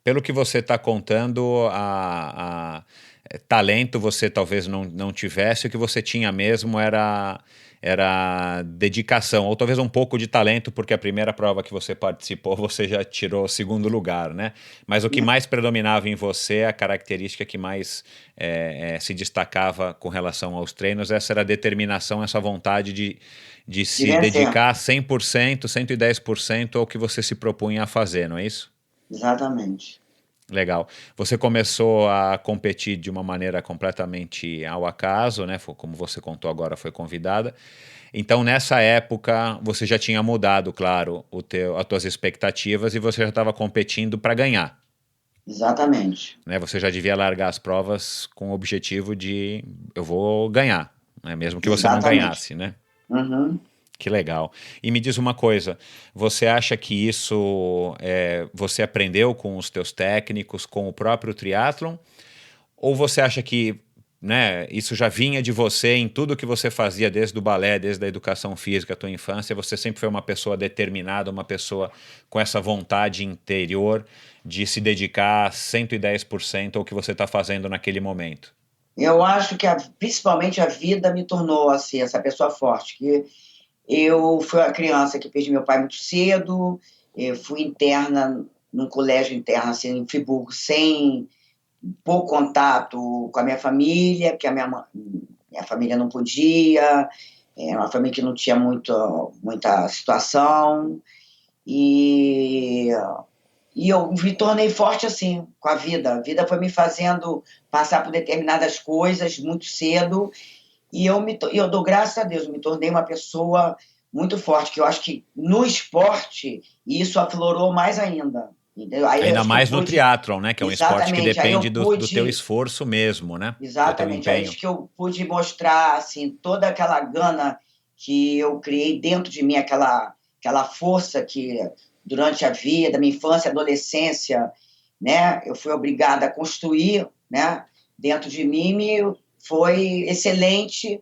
Pelo que você está contando, talento você talvez não tivesse, o que você tinha mesmo era dedicação, ou talvez um pouco de talento, porque a primeira prova que você participou, você já tirou 2º lugar, né? Mas o que mais predominava em você, a característica que mais se destacava com relação aos treinos, essa era a determinação, essa vontade de se dedicar 100%, 110% ao que você se propunha a fazer, não é isso? Exatamente. Legal. Você começou a competir de uma maneira completamente ao acaso, né? Como você contou agora, foi convidada. Então, nessa época, você já tinha mudado, claro, as tuas expectativas e você já estava competindo para ganhar. Exatamente. Né? Você já devia largar as provas com o objetivo de eu vou ganhar, né? Mesmo que você não ganhasse, né? Uhum. Que legal. E me diz uma coisa, você acha que isso você aprendeu com os teus técnicos, com o próprio triatlon? Ou você acha que, né, isso já vinha de você em tudo que você fazia, desde o balé, desde a educação física, a tua infância, você sempre foi uma pessoa determinada, uma pessoa com essa vontade interior de se dedicar 110% ao que você está fazendo naquele momento? Eu acho que principalmente a vida me tornou assim, essa pessoa forte, que eu fui uma criança que perdi meu pai muito cedo, eu fui interna num colégio interno assim, em Friburgo, sem pouco contato com a minha família, porque minha família não podia, era uma família que não tinha muita situação, e, e eu me tornei forte assim, com a vida. A vida foi me fazendo passar por determinadas coisas muito cedo, e eu dou graças a Deus, eu me tornei uma pessoa muito forte, que eu acho que no esporte isso aflorou mais ainda. Entendeu? Aí eu Ainda acho que eu mais no pude. triatlon, né? Que é um esporte que Exatamente, aí depende eu do teu pude. esforço mesmo, né? Do teu Exatamente, aí empenho. acho que eu pude mostrar assim, toda aquela gana que eu criei dentro de mim, aquela força que durante a vida, minha infância, adolescência, né, eu fui obrigada a construir, né, dentro de mim, foi excelente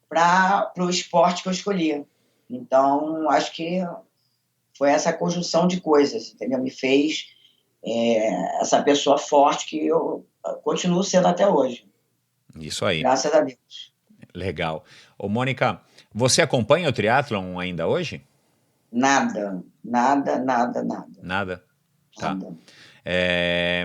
para o esporte que eu escolhi. Então, acho que foi essa conjunção de coisas, entendeu? Me fez essa pessoa forte que eu continuo sendo até hoje. Isso aí. Graças a Deus. Legal. Ô, Mônica, você acompanha o triatlon ainda hoje? Nada, nada, nada, nada, Nada? Tá. nada.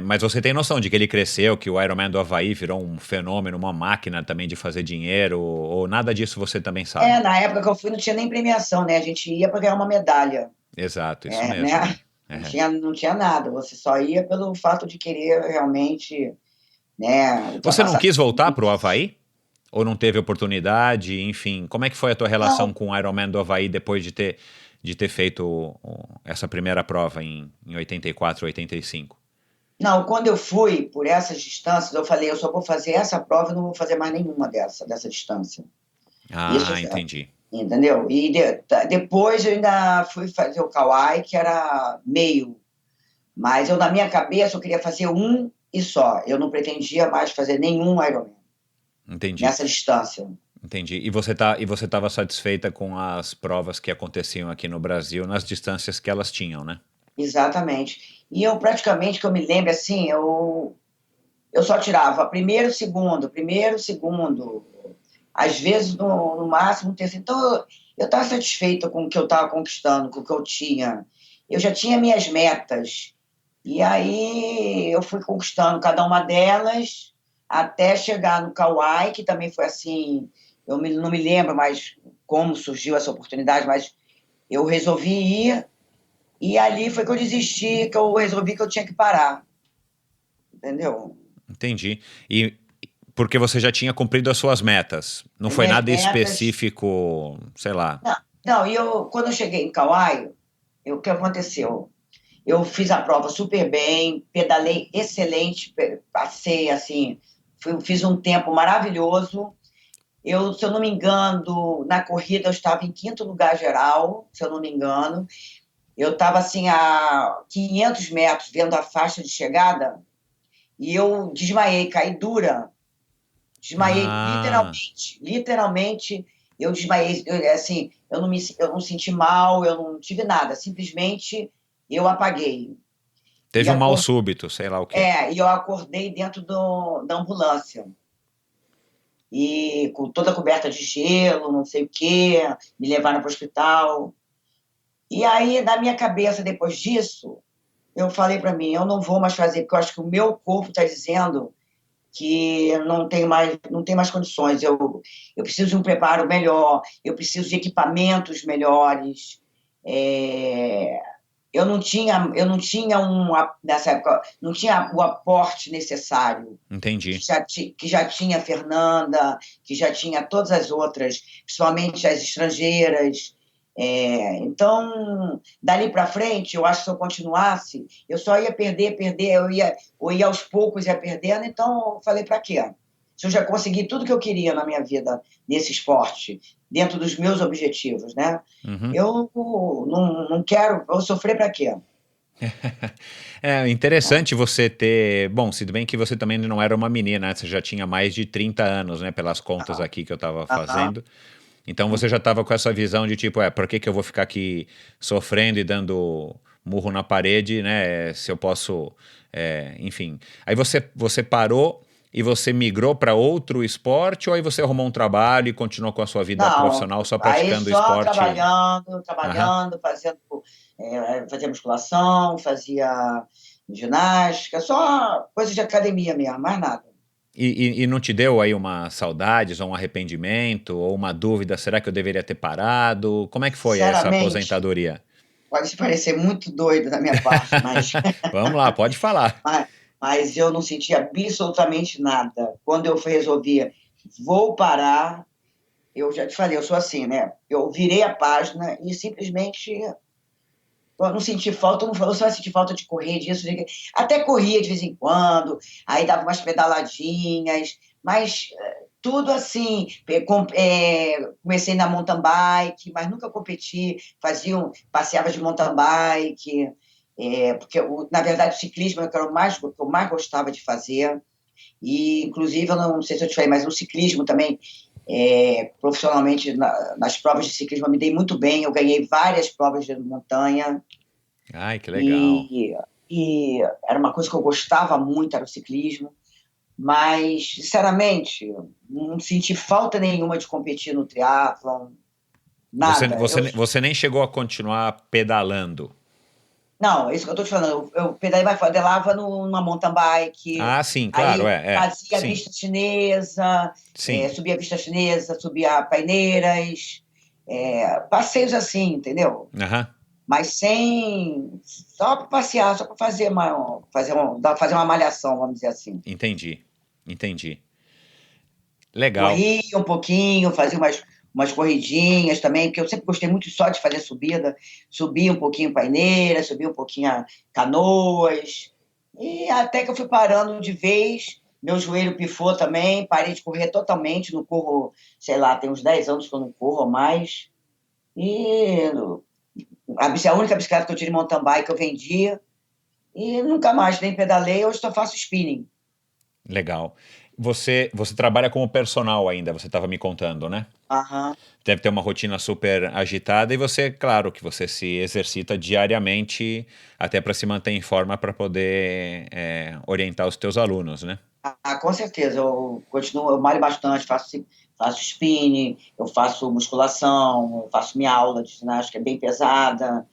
Mas você tem noção de que ele cresceu, que o Ironman do Havaí virou um fenômeno, uma máquina também de fazer dinheiro, ou nada disso você também sabe? Na época que eu fui não tinha nem premiação, né? A gente ia para ganhar uma medalha, Exato, isso né? mesmo, né? Não tinha nada, você só ia pelo fato de querer realmente, né, Você não ultrapassar quis voltar para o limites. Havaí? Ou não teve oportunidade? Enfim, como é que foi a tua relação Não, com o Ironman do Havaí depois de ter feito essa primeira prova em 84, 85? não, quando eu fui por essas distâncias, eu falei, eu só vou fazer essa prova e não vou fazer mais nenhuma dessa distância. Isso, Ah, entendi. entendeu? E depois eu ainda fui fazer o Kauai, que era meio. Mas eu, na minha cabeça, eu queria fazer um e só. Eu não pretendia mais fazer nenhum Ironman Entendi. nessa distância. Entendi. E você estava satisfeita com as provas que aconteciam aqui no Brasil, nas distâncias que elas tinham, né? Exatamente. E eu praticamente, que eu me lembro assim, eu só tirava primeiro, segundo, às vezes no máximo terceiro. Então eu estava satisfeita com o que eu estava conquistando, com o que eu tinha. Eu já tinha minhas metas. E aí eu fui conquistando cada uma delas até chegar no Kauai, que também foi assim, não me lembro mais como surgiu essa oportunidade, mas eu resolvi ir, e ali foi que eu desisti, que eu resolvi que eu tinha que parar, entendeu? Entendi. E porque você já tinha cumprido as suas metas. Não As foi minhas nada metas. específico, sei lá. Não, não, quando eu cheguei em Kauai, o que aconteceu? Eu fiz a prova super bem, pedalei excelente, passei assim, fiz um tempo maravilhoso. Se eu não me engano, na corrida eu estava em quinto lugar geral, se eu não me engano. Eu estava assim a 500 metros vendo a faixa de chegada e eu desmaiei, caí dura. Desmaiei Ah, literalmente, literalmente eu desmaiei, assim, eu não senti mal, eu não tive nada, simplesmente eu apaguei. E, teve um mal súbito, sei lá o quê. e eu acordei dentro da ambulância. E com toda coberta de gelo, não sei o quê, me levaram para o hospital. E aí, na minha cabeça, depois disso, eu falei para mim, eu não vou mais fazer, porque eu acho que o meu corpo está dizendo que não tem mais condições. Eu preciso de um preparo melhor, eu preciso de equipamentos melhores. É, nessa época, não tinha o aporte necessário Entendi. que já tinha a Fernanda, que já tinha todas as outras, principalmente as estrangeiras. Então, dali para frente, eu acho que se eu continuasse, eu só ia perder, eu ia aos poucos ia perdendo, então eu falei, para quê? se eu já consegui tudo que eu queria na minha vida nesse esporte, dentro dos meus objetivos, né? Uhum. Eu não quero, eu sofrer para quê? É interessante você ter. Bom, se bem que você também não era uma menina, né? Você já tinha mais de 30 anos, né? Pelas contas Aham, aqui que eu estava aham, fazendo. Então você já estava com essa visão de tipo, por que que eu vou ficar aqui sofrendo e dando murro na parede, né? Se eu posso. Enfim. Aí você parou e você migrou para outro esporte, ou aí você arrumou um trabalho e continuou com a sua vida não, profissional só aí praticando só esporte? trabalhando, Aham. trabalhando, fazia musculação, fazia ginástica, só coisa de academia mesmo, mais nada. E não te deu aí uma saudades, ou um arrependimento, ou uma dúvida, será que eu deveria ter parado? Como é que foi essa Sinceramente, aposentadoria? pode parecer muito doido da minha parte, mas, Vamos lá, pode falar. mas, mas eu não senti absolutamente nada. Quando eu resolvi, vou parar, eu já te falei, eu sou assim, né? Eu virei a página e simplesmente eu não senti falta, eu não falou, você vai sentir falta de correr, disso, até corria de vez em quando, aí dava umas pedaladinhas, mas tudo assim, comecei na mountain bike, mas nunca competi, passeava de mountain bike, porque, na verdade, o ciclismo era o que eu mais gostava de fazer, e, inclusive, eu não sei se eu te falei, mas o ciclismo também, profissionalmente, nas provas de ciclismo, eu me dei muito bem, eu ganhei várias provas de montanha, Ai, que legal. e, e era uma coisa que eu gostava muito, era o ciclismo, mas, sinceramente, não senti falta nenhuma de competir no triatlon, Você, nada. você, você nem chegou a continuar pedalando. Não, é isso que eu estou te falando. Eu pedalava numa mountain bike, Ah, sim, claro, aí fazia sim, vista chinesa, sim. subia vista chinesa, subia paineiras, passeios assim, entendeu? Aham, Mas só para passear, só para fazer uma malhação, vamos dizer assim. entendi, entendi. Legal. Corria um pouquinho, fazia umas corridinhas também, porque eu sempre gostei muito só de fazer subida, subia um pouquinho paineira, subia um pouquinho a canoas, e até que eu fui parando de vez, meu joelho pifou também, parei de correr totalmente, não corro, sei lá, tem uns 10 anos que eu não corro mais, e a única bicicleta que eu tive de mountain bike eu vendia, e nunca mais nem pedalei, hoje só faço spinning. Legal. Você trabalha como personal ainda, você estava me contando, né? Aham. Deve ter uma rotina super agitada e você, claro, que você se exercita diariamente até para se manter em forma para poder orientar os teus alunos, né? Com certeza, eu malho bastante, faço spinning, eu faço musculação, eu faço minha aula de ginástica, é bem pesada.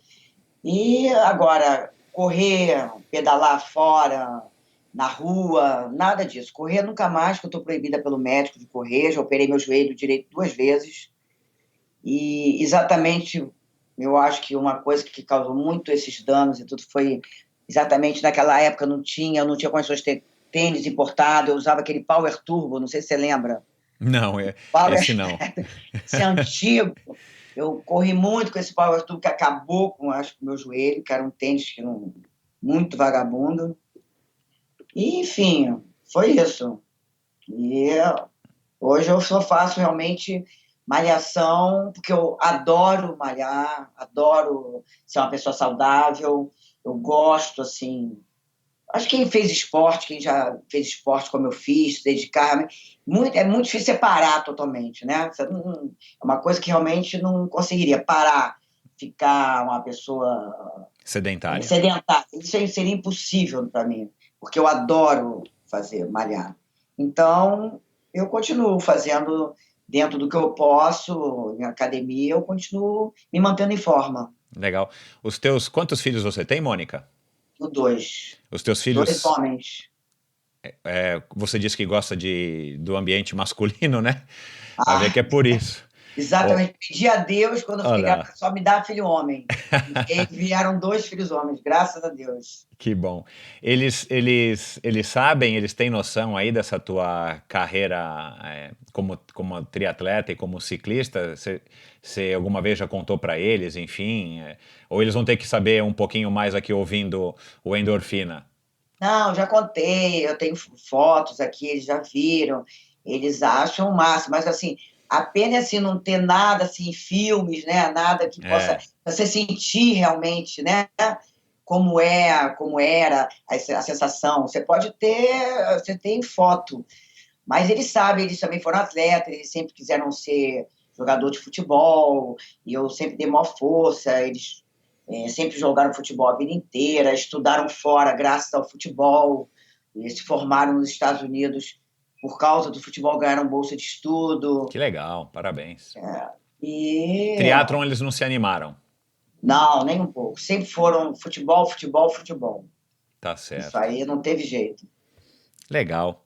E agora, correr, pedalar fora, na rua, nada disso. Correr nunca mais, que eu estou proibida pelo médico de correr, já operei meu joelho direito 2 vezes. E exatamente, eu acho que uma coisa que causou muito esses danos e tudo foi exatamente naquela época eu não tinha condições de ter tênis importado, eu usava aquele Power Turbo, não sei se você lembra. Não, Power, esse não. esse antigo. Eu corri muito com esse Power Turbo que acabou com, acho, com o meu joelho, que era um tênis muito vagabundo. E, enfim, foi isso. E hoje eu só faço realmente malhação, porque eu adoro malhar, adoro ser uma pessoa saudável, eu gosto, assim. Acho que quem fez esporte, quem já fez esporte como eu fiz, se dedicar, é muito difícil separar totalmente, né? É uma coisa que realmente não conseguiria parar, ficar uma pessoa Sedentária. sedentária. Isso aí seria impossível para mim, porque eu adoro fazer, malhar. Então, eu continuo fazendo dentro do que eu posso, em academia, eu continuo me mantendo em forma. Legal. Quantos filhos você tem, Mônica? No dois. Os teus Dois filhos, homens. você disse que gosta do ambiente masculino, né? Vai ver Ah, que é por isso. Ó, exatamente. Pedi a Deus, quando eu fiquei olha, grávida, só me dá filho homem. E vieram 2 filhos homens, graças a Deus. que bom. Eles sabem, eles têm noção aí dessa tua carreira como triatleta e como ciclista? Você alguma vez já contou para eles, enfim? Ou eles vão ter que saber um pouquinho mais aqui ouvindo o Endorfina? Não, já contei, eu tenho fotos aqui, eles já viram. Eles acham o máximo, mas assim, a pena é assim, não ter nada assim, em filmes, né? Nada que possa você sentir realmente, né? Como era a sensação. Você tem foto, mas eles sabem, eles também foram atletas, eles sempre quiseram ser jogador de futebol, e eu sempre dei maior força, eles sempre jogaram futebol a vida inteira, estudaram fora graças ao futebol, e se formaram nos Estados Unidos por causa do futebol, ganharam bolsa de estudo. Que legal, parabéns. E... Triatlon eles não se animaram? Não, nem um pouco. Sempre foram futebol, futebol, futebol. Tá certo. Isso aí não teve jeito. Legal.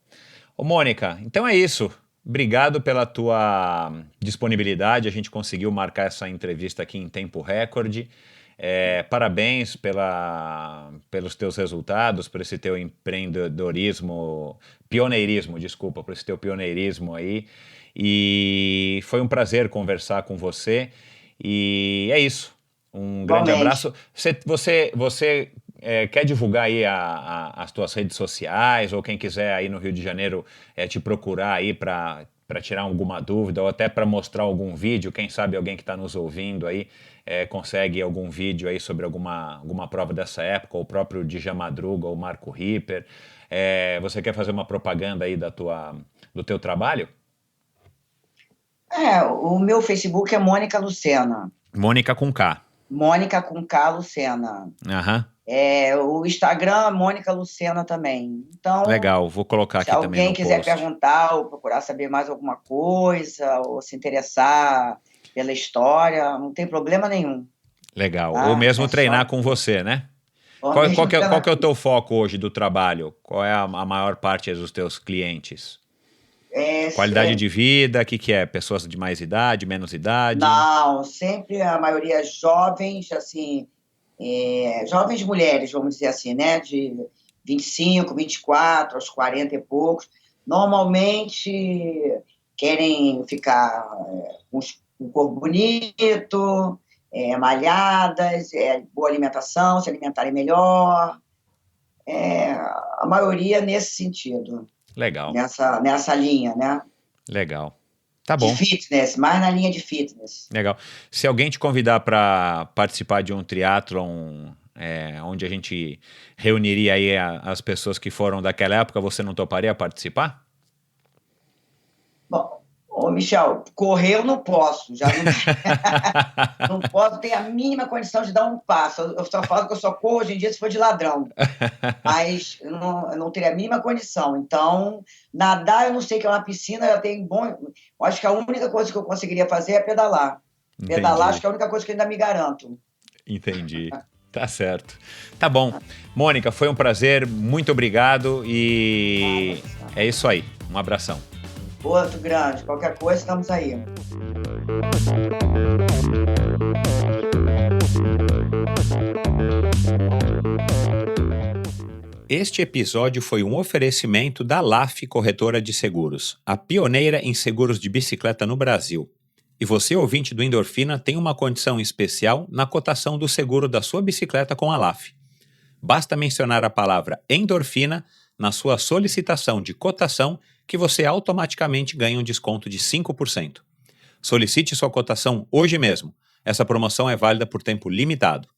Ô, Mônica, então é isso. Obrigado pela tua disponibilidade. A gente conseguiu marcar essa entrevista aqui em tempo recorde. Parabéns pelos teus resultados, por esse teu por esse teu pioneirismo aí. E foi um prazer conversar com você. E é isso. Um grande abraço. Você quer divulgar aí as tuas redes sociais, ou quem quiser aí no Rio de Janeiro te procurar aí para tirar alguma dúvida, ou até para mostrar algum vídeo, quem sabe alguém que está nos ouvindo aí consegue algum vídeo aí sobre alguma prova dessa época, ou o próprio Djalma Madruga ou Marco Ripper. Você quer fazer uma propaganda aí do teu trabalho? O meu Facebook é Mônica Lucena. Mônica com K. Mônica com K Lucena. Aham. O Instagram, Mônica Lucena também. Então, legal, vou colocar aqui também no post. Se alguém quiser perguntar ou procurar saber mais alguma coisa, ou se interessar pela história, não tem problema nenhum. Legal. Ou mesmo treinar com você, né? Qual que é o teu foco hoje do trabalho? Qual é a maior parte dos teus clientes? Qualidade de vida, o que é? Pessoas de mais idade, menos idade? Não, sempre a maioria jovens, assim, jovens mulheres, vamos dizer assim, né? De 25, 24, aos 40 e poucos. Normalmente querem ficar com um corpo bonito, malhadas, boa alimentação, se alimentarem melhor. A maioria nesse sentido. Legal. Nessa linha, né? Legal. Tá bom. De fitness, mais na linha de fitness. Legal. Se alguém te convidar para participar de um triatlon, onde a gente reuniria aí as pessoas que foram daquela época, você não toparia participar? Bom, Michel, correr eu não posso. Não posso ter a mínima condição de dar um passo. Eu só falo que eu só corro hoje em dia se for de ladrão. Mas eu não teria a mínima condição. Então, nadar, eu não sei que é uma piscina, eu tenho eu acho que a única coisa que eu conseguiria fazer é pedalar. Entendi. Pedalar, acho que é a única coisa que eu ainda me garanto. Entendi. Tá certo. Tá bom. Mônica, foi um prazer, muito obrigado e é isso aí. Um abração. Outro grande. Qualquer coisa, estamos aí. Este episódio foi um oferecimento da LAF Corretora de Seguros, a pioneira em seguros de bicicleta no Brasil. E você, ouvinte do Endorfina, tem uma condição especial na cotação do seguro da sua bicicleta com a LAF. Basta mencionar a palavra endorfina na sua solicitação de cotação que você automaticamente ganha um desconto de 5%. Solicite sua cotação hoje mesmo. Essa promoção é válida por tempo limitado.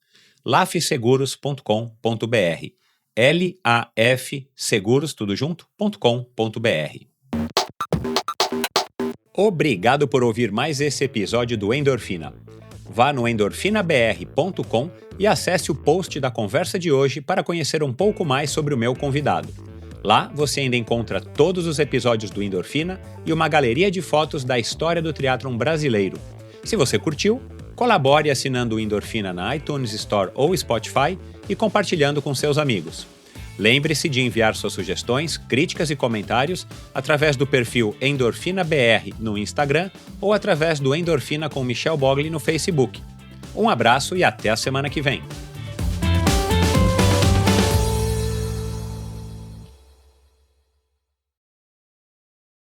lafseguros.com.br LAF Seguros, tudo junto.com.br. Obrigado por ouvir mais esse episódio do Endorfina. Vá no endorfinabr.com e acesse o post da conversa de hoje para conhecer um pouco mais sobre o meu convidado. Lá você ainda encontra todos os episódios do Endorfina e uma galeria de fotos da história do triatlon brasileiro. Se você curtiu, colabore assinando o Endorfina na iTunes Store ou Spotify e compartilhando com seus amigos. Lembre-se de enviar suas sugestões, críticas e comentários através do perfil EndorfinaBR no Instagram ou através do Endorfina com Michel Bogli no Facebook. Um abraço e até a semana que vem.